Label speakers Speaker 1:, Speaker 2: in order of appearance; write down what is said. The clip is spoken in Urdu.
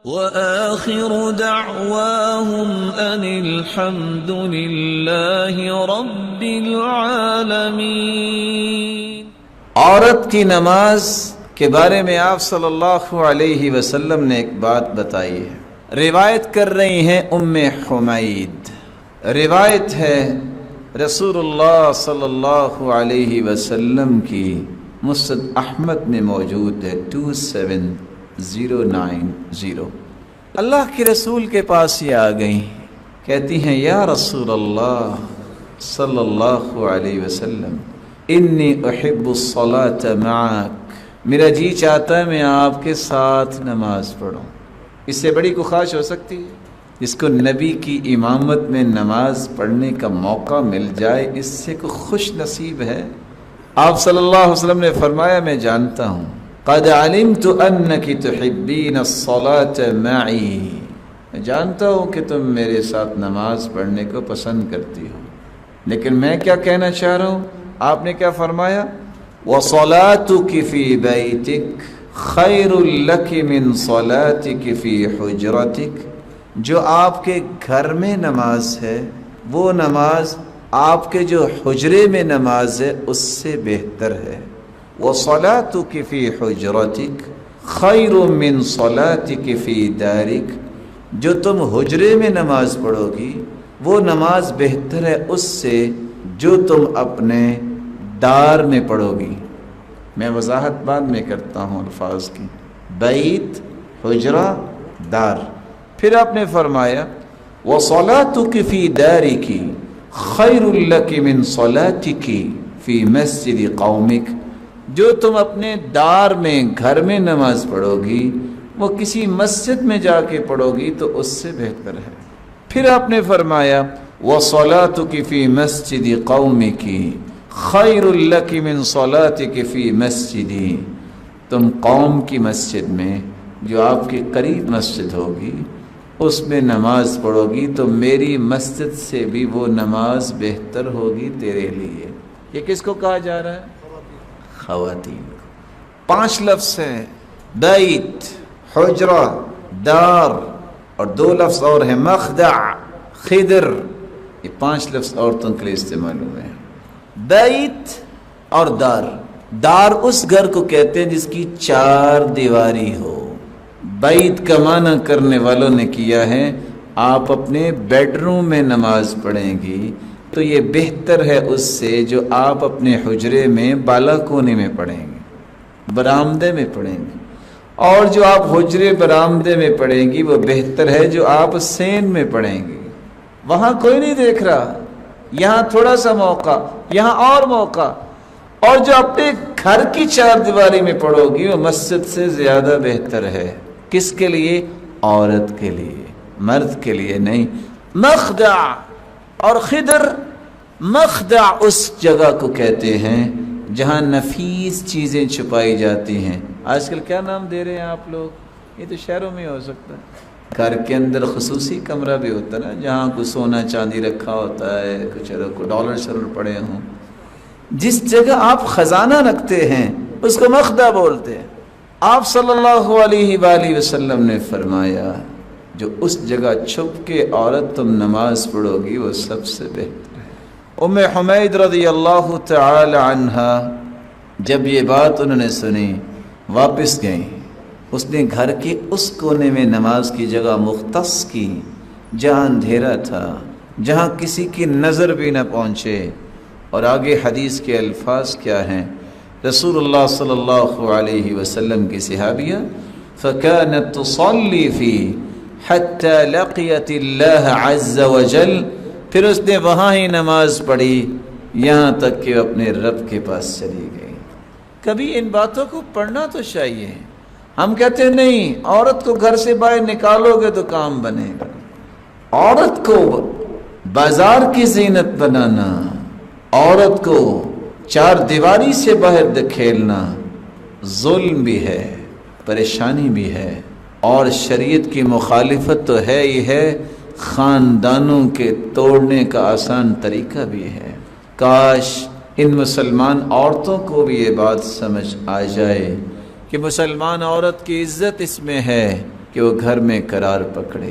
Speaker 1: وآخر دعواهم أن الحمد لله رب العالمين۔
Speaker 2: عورت کی نماز کے بارے میں آپ صلی اللہ علیہ وسلم نے ایک بات بتائی ہے۔ روایت کر رہی ہیں ام حمید، روایت ہے رسول اللہ صلی اللہ علیہ وسلم کی مسند احمد میں موجود ہے 27090۔ اللہ کے رسول کے پاس یہ آ گئیں، کہتی ہیں یا رسول اللہ صلی اللہ علیہ وسلم انی احب الصلاۃ معک، میرا جی چاہتا ہے میں آپ کے ساتھ نماز پڑھوں۔ اس سے بڑی کوئی خواہش ہو سکتی ہے؟ جس کو نبی کی امامت میں نماز پڑھنے کا موقع مل جائے، اس سے کوئی خوش نصیب ہے؟ آپ صلی اللہ علیہ وسلم نے فرمایا میں جانتا ہوں، قد علمت انک تحبین الصلاۃ معی، میں جانتا ہوں کہ تم میرے ساتھ نماز پڑھنے کو پسند کرتی ہو، لیکن میں کیا کہنا چاہ رہا ہوں؟ آپ نے کیا فرمایا؟ وصلاتک فی بیتک خیر لک من صلاتک فی حجرتک، جو آپ کے گھر میں نماز ہے وہ نماز آپ کے جو حجرے میں نماز ہے اس سے بہتر ہے۔ وصلاتک فی حجرتک خیر من صلاتک فی دارک، جو تم حجرے میں نماز پڑھو گی وہ نماز بہتر ہے اس سے جو تم اپنے دار میں پڑھو گی۔ میں وضاحت بعد میں کرتا ہوں الفاظ کی، بیت، حجرہ، دار۔ پھر آپ نے فرمایا وصلاتک فی دارک خیر لک من صلاتک فی مسجد قومک، جو تم اپنے دار میں گھر میں نماز پڑھو گی وہ کسی مسجد میں جا کے پڑھو گی تو اس سے بہتر ہے۔ پھر آپ نے فرمایا وصلاتک فی مسجد قومک خیر لک من صلاتک فی مسجدی، تم قوم کی مسجد میں جو آپ کے قریب مسجد ہوگی اس میں نماز پڑھو گی تو میری مسجد سے بھی وہ نماز بہتر ہوگی تیرے لیے۔ یہ کس کو کہا جا رہا ہے؟ خواتین کو۔ 5 لفظ ہیں، بیت، حجرہ، دار، اور 2 لفظ اور ہیں مخدع، خدر۔ یہ 5 لفظ عورتوں کے لیے استعمال ہوئے ہیں۔ بیت اور دار، دار اس گھر کو کہتے ہیں جس کی 4 دیواری ہو۔ بیت کا معنی کرنے والوں نے کیا ہے آپ اپنے بیڈ روم میں نماز پڑھیں گی تو یہ بہتر ہے اس سے جو آپ اپنے حجرے میں بالا کونے میں پڑھیں گے، برآمدے میں پڑھیں گے، اور جو آپ حجرے برآمدے میں پڑھیں گی وہ بہتر ہے جو آپ سین میں پڑھیں گی۔ وہاں کوئی نہیں دیکھ رہا، یہاں تھوڑا سا موقع، یہاں اور موقع، اور جو اپنے گھر کی 4 دیواری میں پڑھو گی وہ مسجد سے زیادہ بہتر ہے۔ کس کے لیے؟ عورت کے لیے، مرد کے لیے نہیں۔ مخدع اور خدر، مخدع اس جگہ کو کہتے ہیں جہاں نفیس چیزیں چھپائی جاتی ہیں۔ آج کل کیا نام دے رہے ہیں آپ لوگ؟ یہ تو شہروں میں ہو سکتا ہے، گھر کے اندر خصوصی کمرہ بھی ہوتا ہے نا، جہاں کوئی سونا چاندی رکھا ہوتا ہے، کچھ ڈالر شلر پڑے ہوں، جس جگہ آپ خزانہ رکھتے ہیں اس کو مخدع بولتے ہیں۔ آپ صلی اللہ علیہ وآلہ وسلم نے فرمایا جو اس جگہ چھپ کے عورت تم نماز پڑھو گی وہ سب سے بہتر ہے۔ ام حمید رضی اللہ تعالی عنہا جب یہ بات انہوں نے سنی واپس گئیں، اس نے گھر کے اس کونے میں نماز کی جگہ مختص کی جہاں اندھیرا تھا، جہاں کسی کی نظر بھی نہ پہنچے۔ اور آگے حدیث کے الفاظ کیا ہیں؟ رسول اللہ صلی اللہ علیہ وسلم کی صحابیہ فَكَانَتْ تُصَلِّي فِي حَتَّى لَقِيَتِ اللَّهَ عَزَّ وَجَلَّ، پھر اس نے وہاں ہی نماز پڑھی یہاں تک کہ اپنے رب کے پاس چلی گئی۔ کبھی ان باتوں کو پڑھنا تو چاہیے۔ ہم کہتے ہیں نہیں، عورت کو گھر سے باہر نکالو گے تو کام بنے گا۔ عورت کو بازار کی زینت بنانا، عورت کو 4 دیواری سے باہر دھکیلنا ظلم بھی ہے، پریشانی بھی ہے، اور شریعت کی مخالفت تو ہے ہی ہے، خاندانوں کے توڑنے کا آسان طریقہ بھی ہے۔ کاش ان مسلمان عورتوں کو بھی یہ بات سمجھ آ جائے کہ مسلمان عورت کی عزت اس میں ہے کہ وہ گھر میں قرار پکڑے۔